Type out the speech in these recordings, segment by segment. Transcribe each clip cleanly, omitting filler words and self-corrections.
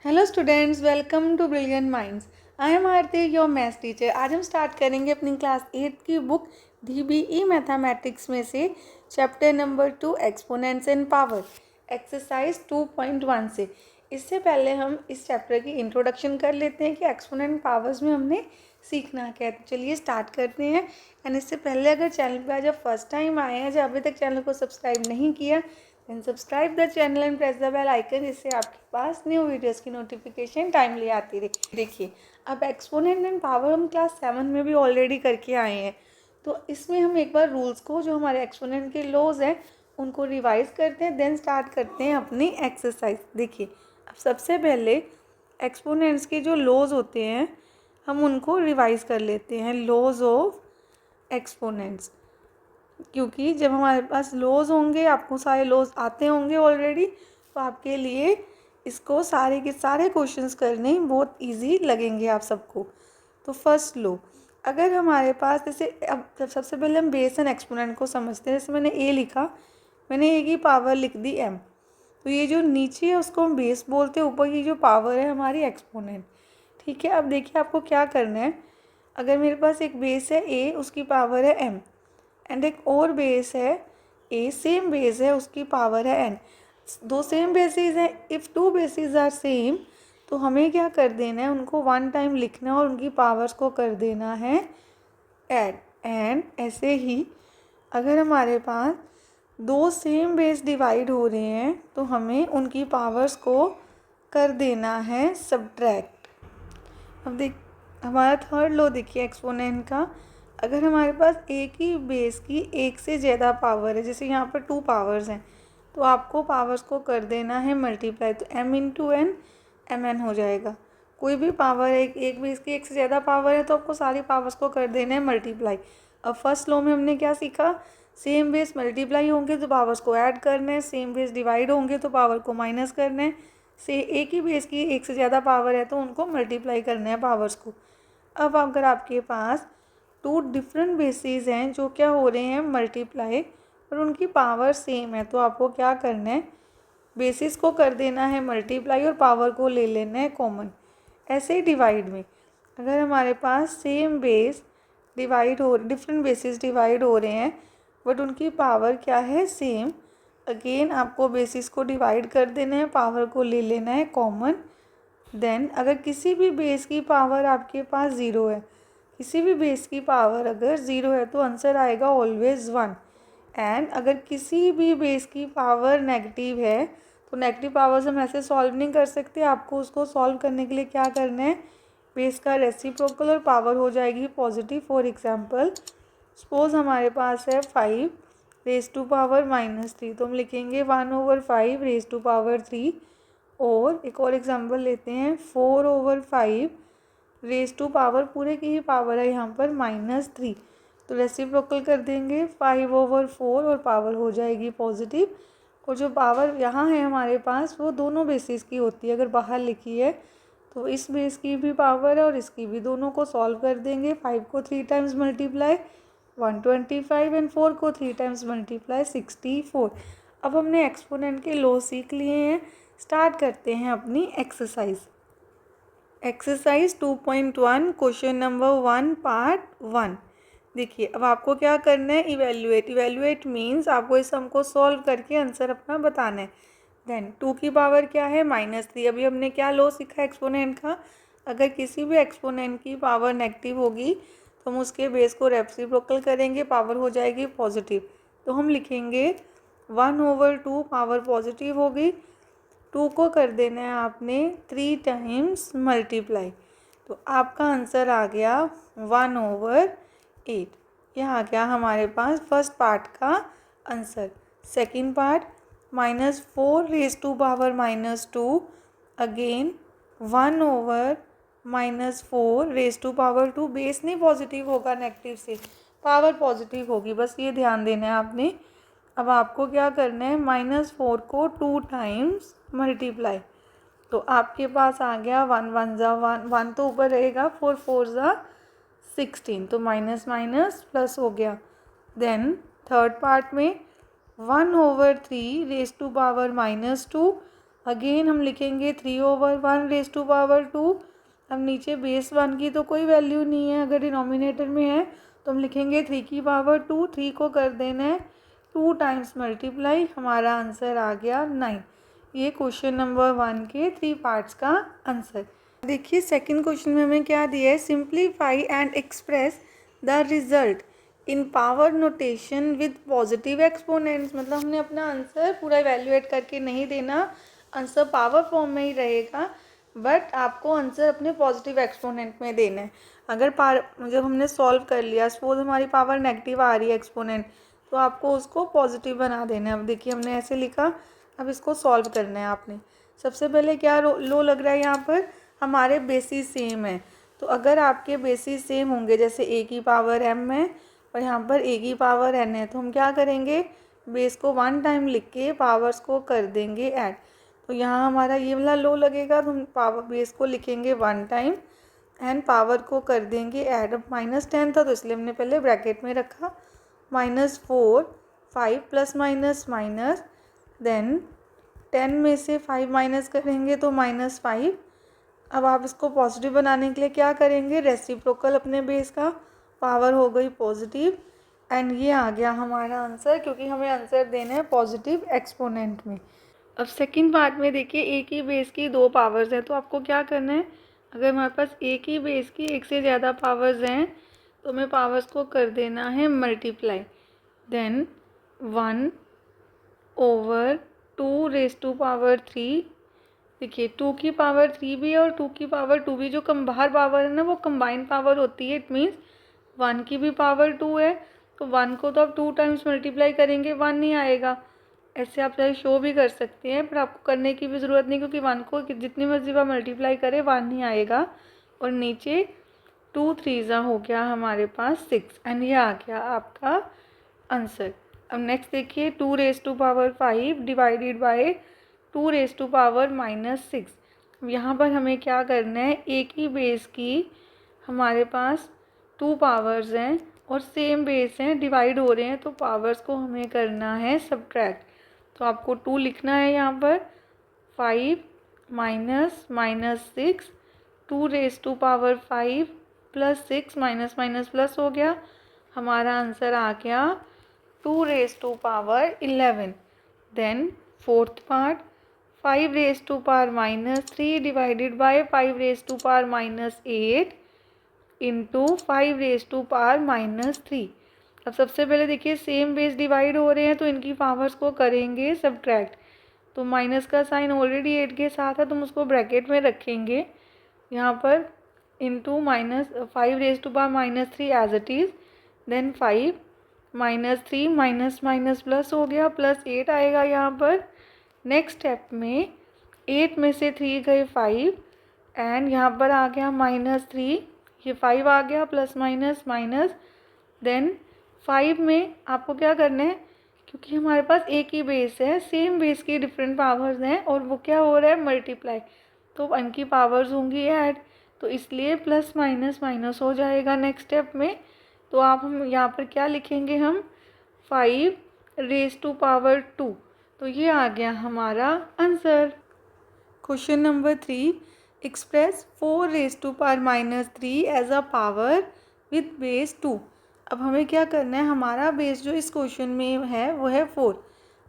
Hello students, welcome to brilliant minds. I am Aarti, your maths teacher. आज हम start करेंगे अपनी क्लास 8 की बुक DBE मैथमेटिक्स में से chapter number 2 exponents and power, exercise 2.1 से। इससे पहले हम इस चैप्टर की इंट्रोडक्शन कर लेते हैं कि एक्सपोनेंट पावर्स में हमने सीखना क्या है। तो चलिए स्टार्ट करते हैं। एंड इससे पहले अगर चैनल पर आज आप फर्स्ट टाइम आए हैं, जो अभी तक चैनल को सब्सक्राइब नहीं किया, then subscribe the channel and press the bell icon, जिससे आपके पास न्यू वीडियोस की नोटिफिकेशन टाइमली आती रहे। देखिए, अब एक्सपोनेंट एंड पावर हम क्लास 7 में भी ऑलरेडी करके आए हैं। तो इसमें हम एक बार रूल्स को, जो हमारे एक्सपोनेंट के लॉज हैं, उनको रिवाइज करते हैं, देन स्टार्ट करते हैं अपनी एक्सरसाइज। देखिए, अब सबसे पहले एक्सपोनेंट्स के जो लॉज होते हैं हम उनको रिवाइज कर लेते हैं। लॉज ऑफ एक्सपोनेंट्स, क्योंकि जब हमारे पास लॉज होंगे, आपको सारे लॉज आते होंगे ऑलरेडी, तो आपके लिए इसको सारे के सारे क्वेश्चंस करने बहुत इजी लगेंगे आप सबको। तो फर्स्ट लो, अगर हमारे पास जैसे, अब सबसे पहले हम बेस एंड एक्सपोनेंट को समझते हैं। जैसे मैंने ए लिखा, मैंने ए की पावर लिख दी m, तो ये जो नीचे है उसको हम बेस बोलते हैं, ऊपर की जो पावर है हमारी एक्सपोनेंट। ठीक है, अब देखिए आपको क्या करना है। अगर मेरे पास एक बेस है a, उसकी पावर है m, एंड एक और बेस है a, सेम बेस है, उसकी पावर है n। दो सेम बेसिस हैं, if two basis are same, तो हमें क्या कर देना है, उनको वन टाइम लिखना है और उनकी पावर्स को कर देना है ऐड। एंड ऐसे ही अगर हमारे पास दो सेम बेस डिवाइड हो रहे हैं, तो हमें उनकी पावर्स को कर देना है सब्ट्रैक्ट। अब देख, हमारा थर्ड लो देखिए एक्सपोनेंट का। अगर हमारे पास एक ही बेस की एक से ज़्यादा पावर है, जैसे यहाँ पर 2 पावर्स हैं, तो आपको पावर्स को कर देना है मल्टीप्लाई। तो m इंटू एन mn हो जाएगा। कोई भी पावर है, एक बेस की एक से ज़्यादा पावर है, तो आपको सारी पावर्स को कर देना है मल्टीप्लाई। अब फर्स्ट लो में हमने क्या सीखा, सेम बेस मल्टीप्लाई होंगे तो पावर्स को ऐड करना है, सेम बेस डिवाइड होंगे तो पावर को माइनस करना है। से एक ही बेस की एक से ज़्यादा पावर है तो उनको मल्टीप्लाई करना है पावर्स को। अब अगर आपके पास 2 डिफरेंट बेसिस हैं जो क्या हो रहे हैं मल्टीप्लाई, और उनकी पावर सेम है, तो आपको क्या करना है, बेसिस को कर देना है मल्टीप्लाई और पावर को ले लेना है कॉमन। ऐसे ही डिवाइड में, अगर हमारे पास सेम बेस डिवाइड हो, डिफरेंट बेसिस डिवाइड हो रहे हैं बट उनकी पावर क्या है, सेम, अगेन आपको बेसिस को डिवाइड कर देना है, पावर को ले लेना है कॉमन। देन अगर किसी भी बेस की पावर आपके पास ज़ीरो है, किसी भी बेस की पावर अगर ज़ीरो है, तो आंसर आएगा ऑलवेज 1। एंड अगर किसी भी बेस की पावर नेगेटिव है, तो नेगेटिव पावर्स हम ऐसे सॉल्व नहीं कर सकते। आपको उसको सॉल्व करने के लिए क्या करना है, बेस का रेसिप्रोकल और पावर हो जाएगी पॉजिटिव। फॉर एग्जांपल, सपोज हमारे पास है 5 रेज टू पावर -3, तो हम लिखेंगे 1/5 रेज टू पावर 3। और एक और एग्जांपल लेते हैं, 4/5 रेज टू पावर, पूरे की ही पावर है यहाँ पर -3, तो रेसिप्रोकल कर देंगे 5/4 और पावर हो जाएगी पॉजिटिव। और जो पावर यहाँ है हमारे पास, वो दोनों बेसिस की होती है। अगर बाहर लिखी है तो इस बेस की भी पावर है और इसकी भी, दोनों को सॉल्व कर देंगे। 5 को 3 टाइम्स मल्टीप्लाई 125, एंड 4 को 3 टाइम्स मल्टीप्लाई 64। अब हमने एक्सपोनेंट के लॉ सीख लिए हैं। स्टार्ट करते हैं अपनी exercise. Exercise 2.1 question number 1 part 1। देखिए, अब आपको क्या करना है, इवेल्युएट। इवेल्युएट मीन्स आपको इस सम को सॉल्व करके आंसर अपना बताना है। देन 2 की पावर क्या है, -3। अभी हमने क्या लॉ सीखा एक्सपोनेंट का, अगर किसी भी एक्सपोनेंट की पावर नेगेटिव होगी तो हम उसके बेस को रेसिप्रोकल करेंगे, पावर हो जाएगी पॉजिटिव। तो हम लिखेंगे 1/2, पावर पॉजिटिव होगी, 2 को कर देना है आपने 3 टाइम्स मल्टीप्लाई, तो आपका आंसर आ गया 1/8। यह आ गया हमारे पास फर्स्ट पार्ट का answer. Second part, -4 raise to power -2, again 1/-4 raise to power 2। Base नहीं पॉजिटिव होगा नेगेटिव से, पावर पॉजिटिव होगी, बस ये ध्यान देना है आपने। अब आपको क्या करना है, -4 को 2 टाइम्स मल्टीप्लाई, तो आपके पास आ गया 1 1 जा 1, 1 तो ऊपर रहेगा, 4 4 जा 16, तो माइनस माइनस प्लस हो गया। देन थर्ड पार्ट में 1/3 रेज टू पावर -2, अगेन हम लिखेंगे 3/1 रेज़ टू पावर 2। अब नीचे बेस 1 की तो कोई वैल्यू नहीं है, अगर डिनोमिनेटर में है तो हम लिखेंगे 3 की पावर 2। 3 को कर देना है 2 टाइम्स मल्टीप्लाई, हमारा आंसर आ गया 9। ये क्वेश्चन नंबर 1 के 3 पार्ट्स का आंसर। देखिए सेकंड क्वेश्चन में हमें क्या दिया है, simplify and express the result in power notation with positive exponents. मतलब हमने अपना आंसर पूरा इवैल्यूएट करके नहीं देना, आंसर पावर फॉर्म में ही रहेगा, बट आपको आंसर अपने पॉजिटिव एक्सपोनेंट में देना है। अगर जब हमने सॉल्व कर लिया, सपोज हमारी पावर नेगेटिव आ रही है एक्सपोनेंट, तो आपको उसको पॉजिटिव बना देना है। अब देखिए हमने ऐसे लिखा, अब इसको सॉल्व करना है आपने। सबसे पहले क्या लो लग रहा है, यहाँ पर हमारे बेसिस सेम है, तो अगर आपके बेसिस सेम होंगे, जैसे a की पावर m है और यहाँ पर a की पावर n है, तो हम क्या करेंगे, बेस को 1 टाइम लिख के पावर्स को कर देंगे ऐड। तो यहाँ हमारा ये वाला लो लगेगा, तो हम पावर बेस को लिखेंगे 1 टाइम एंड पावर को कर देंगे ऐड। अब -10 था तो इसलिए हमने पहले ब्रैकेट में रखा, -4 5 प्लस माइनस माइनस, देन 10 में से 5 माइनस करेंगे तो -5। अब आप इसको पॉजिटिव बनाने के लिए क्या करेंगे, रेसिप्रोकल अपने बेस का, पावर हो गई पॉजिटिव एंड ये आ गया हमारा आंसर, क्योंकि हमें आंसर देना है पॉजिटिव एक्सपोनेंट में। अब सेकंड पार्ट में देखिए एक ही बेस की 2 पावर्स हैं, तो आपको क्या करना है, अगर हमारे पास एक ही बेस की एक से ज़्यादा पावर्स हैं तो हमें पावर्स को कर देना है multiply. Then 1/2 raise to power 3। देखिए 2 की पावर 3 भी है और 2 की पावर 2 भी, जो बाहर पावर है ना वो कंबाइंड पावर होती है। इट मीन्स 1 की भी पावर 2 है, तो 1 को तो आप 2 टाइम्स मल्टीप्लाई करेंगे 1 नहीं आएगा। ऐसे आप चाहे शो भी कर सकते हैं, पर आपको करने की भी ज़रूरत नहीं, क्योंकि 1 को जितनी मर्जी बार मल्टीप्लाई करें 1 नहीं आएगा। और नीचे 2 3 हो गया हमारे पास 6 एंड ये आ गया आपका आंसर। अब नेक्स्ट देखिए 2 raise to power 5 divided by 2 raise to power -6। यहाँ पर हमें क्या करना है, एक ही बेस की हमारे पास 2 पावर्स हैं और सेम बेस हैं, डिवाइड हो रहे हैं, तो पावर्स को हमें करना है सब्ट्रैक्ट। तो आपको 2 लिखना है यहाँ पर, 5 minus -6, 2 raise to power 5 plus 6 minus minus plus हो गया, हमारा आंसर आ गया 2 raise to power 11। Then fourth part 5 raise to power -3 divided by 5 raise to power -8 into 5 raise to power -3। अब सबसे पहले देखिए सेम बेस डिवाइड हो रहे हैं, तो इनकी पावर्स को करेंगे सब्ट्रैक्ट। तो माइनस का साइन ऑलरेडी 8 के साथ है, तो हम उसको ब्रैकेट में रखेंगे यहाँ पर, into -5 raise to power -3 as it is, then 5 -3 minus minus plus हो गया, +8 आएगा यहाँ पर। नेक्स्ट स्टेप में 8 में से 3 गए 5 एंड यहाँ पर आ गया -3, ये 5 आ गया, प्लस माइनस माइनस। देन 5 में आपको क्या करना है, क्योंकि हमारे पास एक ही बेस है, सेम बेस की डिफरेंट पावर्स हैं और वो क्या हो रहा है मल्टीप्लाई, तो इनकी पावर्स होंगी ऐड, तो इसलिए प्लस माइनस माइनस हो जाएगा नेक्स्ट स्टेप में। तो आप हम यहाँ पर क्या लिखेंगे, हम 5 रेज़ टू पावर 2, तो ये आ गया हमारा answer. Question number 3, express 4 raise to power -3 as a power with base 2। अब हमें क्या करना है, हमारा बेस जो इस क्वेश्चन में है वो है 4,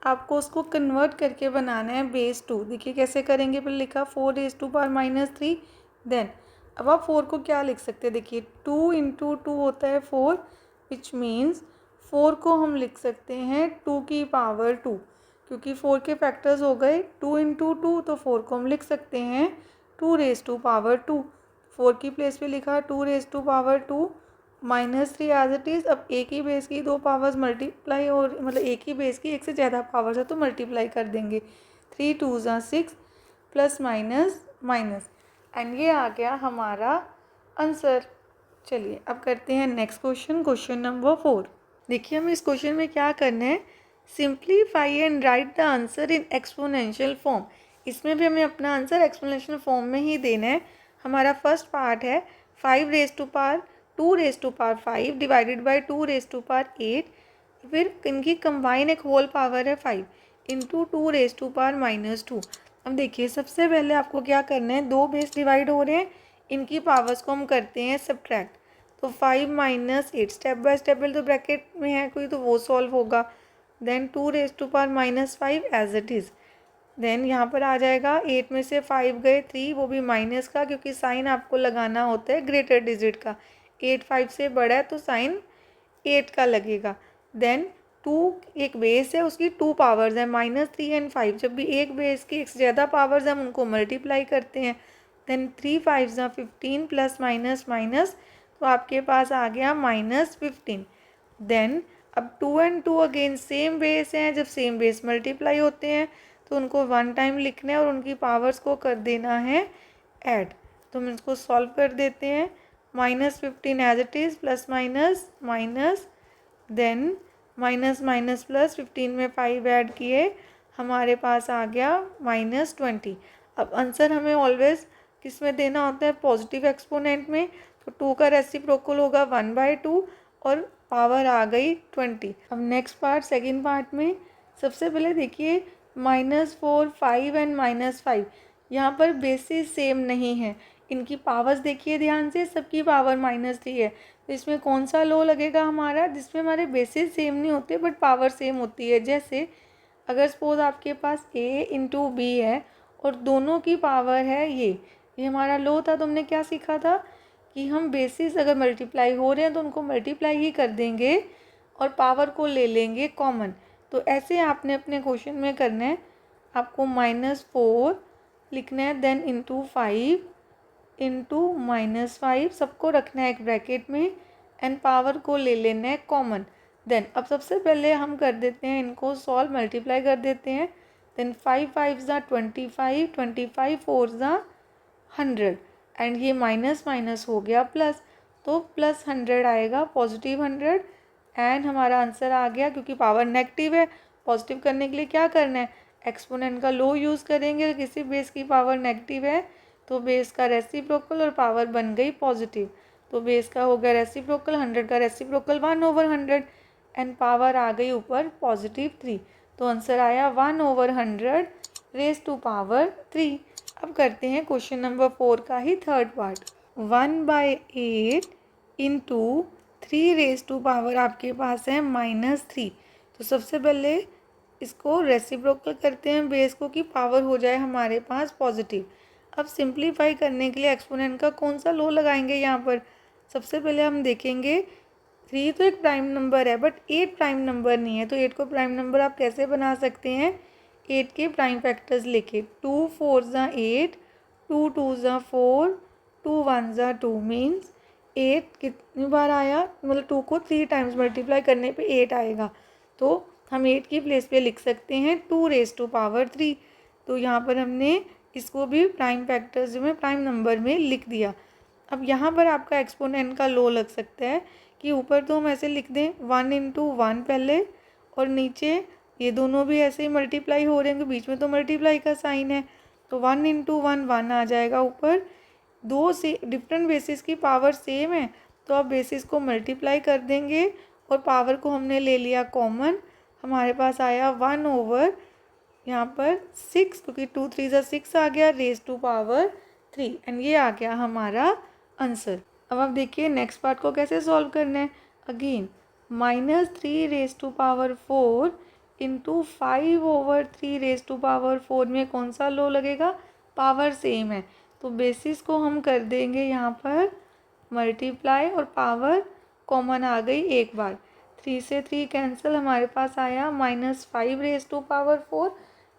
आपको उसको कन्वर्ट करके बनाना है बेस 2। देखिए कैसे करेंगे, पहले लिखा 4 रेज़ टू पावर -3, देन अब आप 4 को क्या लिख सकते हैं, देखिए 2 इंटू 2 होता है 4, विच मीन्स 4 को हम लिख सकते हैं 2 की पावर 2, क्योंकि 4 के फैक्टर्स हो गए 2 इंटू 2, तो 4 को हम लिख सकते हैं 2 रेज़ टू पावर 2। 4 की प्लेस पे लिखा 2 raise to power 2 -3 as it is. अब एक ही बेस की 2 पावर्स मल्टीप्लाई, और मतलब एक ही बेस की एक से ज़्यादा पावर्स है तो मल्टीप्लाई कर देंगे, 3 2 6 प्लस माइनस माइनस, एंड ये आ गया हमारा आंसर। चलिए अब करते हैं नेक्स्ट क्वेश्चन, क्वेश्चन नंबर 4। देखिए हमें इस क्वेश्चन में क्या करना है, simplify and right the answer in exponential form. इसमें भी हमें अपना आंसर एक्सपोनेंशियल फॉर्म में ही देना है। हमारा फर्स्ट पार्ट है 5 raise to power 2 raise to power 5 divided by 2 raise to power 8, फिर इनकी कंबाइन एक होल पावर है 5 इंटू 2 रेज़ टू पावर -2। अब देखिए सबसे पहले आपको क्या करना है, दो बेस डिवाइड हो रहे हैं, इनकी पावर्स को हम करते हैं सब्ट्रैक्ट। तो 5 माइनस 8 स्टेप बाय स्टेप पहले तो ब्रैकेट में है कोई तो वो सॉल्व होगा। Then 2 raise to power minus 5 as it is. Then यहाँ पर आ जाएगा 8 में से 5 गए 3, वो भी माइनस का, क्योंकि साइन आपको लगाना होता है ग्रेटर डिजिट का। 8 5 से बड़ा है तो साइन 8 का लगेगा। देन 2 एक बेस है, उसकी 2 पावर्स है -3 एंड 5। जब भी एक बेस की एक से ज़्यादा पावर्स हम उनको मल्टीप्लाई करते हैं। देन 3 5 15 प्लस माइनस माइनस, तो आपके पास आ गया -15। देन अब 2 एंड 2 अगेन सेम बेस हैं, जब सेम बेस मल्टीप्लाई होते हैं तो उनको वन टाइम लिखना है और उनकी पावर्स को कर देना है ऐड। तो हम इसको सॉल्व कर देते हैं। -15 as it is plus minus minus, then minus minus plus, 15 में 5 ऐड किए, हमारे पास आ गया -20। अब आंसर हमें ऑलवेज किस में देना होता है, पॉजिटिव एक्सपोनेंट में। तो 2 का रेसिप्रोकल होगा 1/2 और पावर आ गई 20। अब नेक्स्ट पार्ट सेकेंड पार्ट में सबसे पहले देखिए -4 5 एंड -5, यहाँ पर बेसिस सेम नहीं है। इनकी पावर्स देखिए ध्यान से, सबकी पावर -3 है। तो इसमें कौन सा लो लगेगा हमारा, जिसमें हमारे बेसिस सेम नहीं होते बट पावर सेम होती है। जैसे अगर सपोज आपके पास a इंटू बी है और दोनों की पावर है ये हमारा लो था। तो हमने क्या सीखा था कि हम बेसिस अगर मल्टीप्लाई हो रहे हैं तो उनको मल्टीप्लाई ही कर देंगे और पावर को ले लेंगे कॉमन। तो ऐसे आपने अपने क्वेश्चन में करना है, आपको -4 लिखना है, देन इंटू 5 इंटू -5 सबको रखना है एक ब्रैकेट में एंड पावर को ले लेना है कॉमन। देन अब सबसे पहले हम कर देते हैं इनको सॉल्व, मल्टीप्लाई कर देते हैं। देन 5 5 25, 25 4 100 एंड ये माइनस माइनस हो गया प्लस, तो +100 आएगा, +100 एंड हमारा आंसर आ गया। क्योंकि पावर नेगेटिव है, पॉजिटिव करने के लिए क्या करना है, एक्सपोनेंट का लो यूज़ करेंगे। किसी बेस की पावर नेगेटिव है तो बेस का रेसिप्रोकल और पावर बन गई पॉजिटिव। तो बेस का हो गया रेसिप्रोकल, 100 का रेसिप्रोकल 1/100 एंड पावर आ गई ऊपर +3। तो आंसर आया 1/100 रेज टू पावर 3। अब करते हैं क्वेश्चन नंबर 4 का ही third part. 1/8 into 3 raise to power आपके पास है -3। तो सबसे पहले इसको रेसिप्रोकल करते हैं बेस को कि पावर हो जाए हमारे पास पॉजिटिव। अब सिंप्लीफाई करने के लिए एक्सपोनेंट का कौन सा लो लगाएंगे यहाँ पर, सबसे पहले हम देखेंगे 3 तो एक प्राइम नंबर है बट 8 प्राइम नंबर नहीं है। तो 8 को प्राइम नंबर आप कैसे बना सकते हैं, 8 के प्राइम फैक्टर्स लेके। 2 4 8, 2 2 4, 2 1 2 मीन्स 8 कितनी बार आया, मतलब 2 को 3 टाइम्स मल्टीप्लाई करने पे 8 आएगा। तो हम 8 की प्लेस पे लिख सकते हैं 2 रेज टू पावर 3। तो यहाँ पर हमने इसको भी प्राइम फैक्टर्स में प्राइम नंबर में लिख दिया। अब यहाँ पर आपका एक्सपोनेंट का लो लग सकता है कि ऊपर तो हम ऐसे लिख दें 1 इंटू 1 पहले, और नीचे ये दोनों भी ऐसे ही मल्टीप्लाई हो रहे हैं, बीच में तो मल्टीप्लाई का साइन है। तो 1 इंटू 1 1 आ जाएगा ऊपर। दो से डिफरेंट बेसिस की पावर सेम है तो आप बेसिस को मल्टीप्लाई कर देंगे और पावर को हमने ले लिया कॉमन। हमारे पास आया 1/, यहाँ पर 6, क्योंकि 2 3 6 आ गया रेज टू पावर 3 एंड ये आ गया हमारा आंसर। अब आप देखिए नेक्स्ट पार्ट को कैसे सॉल्व करना है। Again -3 raise to power 4 into 5/3 raise to power 4 में कौन सा लो लगेगा, पावर सेम है। तो बेसिस को हम कर देंगे यहाँ पर मल्टीप्लाई और पावर कॉमन आ गई एक बार। 3 से 3 कैंसिल, हमारे पास आया -5 रेज टू पावर 4।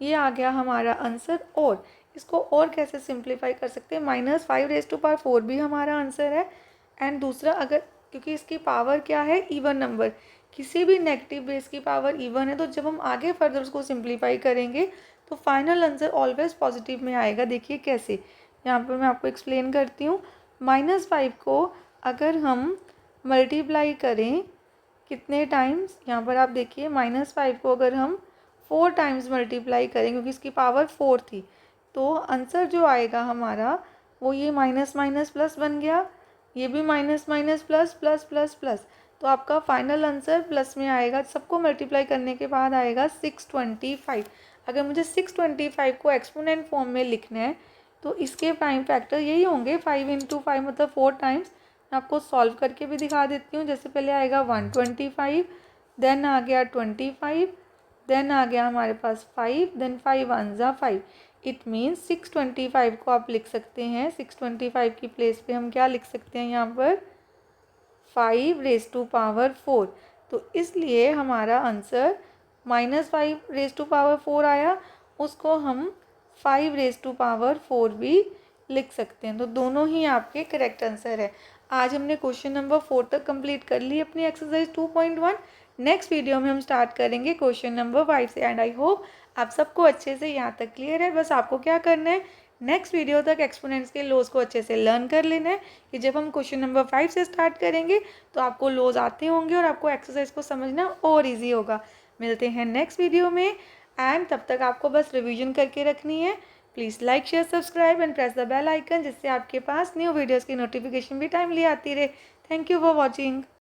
ये आ गया हमारा आंसर। और इसको और कैसे सिंप्लीफाई कर सकते हैं, -5 रेज टू पावर 4 भी हमारा आंसर है। एंड दूसरा, अगर क्योंकि इसकी पावर क्या है, इवन नंबर, किसी भी नेगेटिव बेस की पावर इवन है, तो जब हम आगे फर्दर उसको सिंप्लीफाई करेंगे तो फाइनल आंसर ऑलवेज पॉजिटिव में आएगा। देखिए कैसे, यहाँ पर मैं आपको एक्सप्लेन करती हूँ। -5 को अगर हम मल्टीप्लाई करें कितने टाइम्स, यहाँ पर आप देखिए -5 को अगर हम 4 टाइम्स मल्टीप्लाई करें, क्योंकि इसकी पावर 4 थी, तो आंसर जो आएगा हमारा वो ये माइनस माइनस प्लस बन गया, ये भी minus minus plus plus plus plus. तो आपका फाइनल आंसर प्लस में आएगा, सबको मल्टीप्लाई करने के बाद आएगा 625। अगर मुझे 625 को एक्सपोनेंट फॉर्म में लिखना है तो इसके प्राइम फैक्टर यही होंगे, 5 इंटू 5 मतलब 4 टाइम्स। मैं आपको सॉल्व करके भी दिखा देती हूँ। जैसे पहले आएगा 125, देन आ गया 25, देन आ गया हमारे पास 5, देन 5 वन ज़ा 5। इट मीन्स 625 को आप लिख सकते हैं, 625 की प्लेस पे हम क्या लिख सकते हैं यहाँ पर 5^4। तो इसलिए हमारा आंसर -5^4 आया, उसको हम 5^4 भी लिख सकते हैं। तो दोनों ही आपके करेक्ट आंसर है। आज हमने क्वेश्चन नंबर 4 तक कंप्लीट कर ली अपनी एक्सरसाइज 2.1। नेक्स्ट वीडियो में हम स्टार्ट करेंगे क्वेश्चन नंबर 5 से। एंड आई होप आप सबको अच्छे से यहाँ तक क्लियर है। बस आपको क्या करना है, नेक्स्ट वीडियो तक एक्सपोनेंट्स के लॉज को अच्छे से लर्न कर लेना है कि जब हम क्वेश्चन नंबर 5 से स्टार्ट करेंगे तो आपको लॉज आते होंगे और आपको एक्सरसाइज को समझना और ईजी होगा। मिलते हैं नेक्स्ट वीडियो में, एंड तब तक आपको बस रिवीजन करके रखनी है। Please like share subscribe and press the bell icon, जिससे आपके पास न्यू वीडियोज़ की नोटिफिकेशन भी टाइमली आती रहे। Thank you for watching.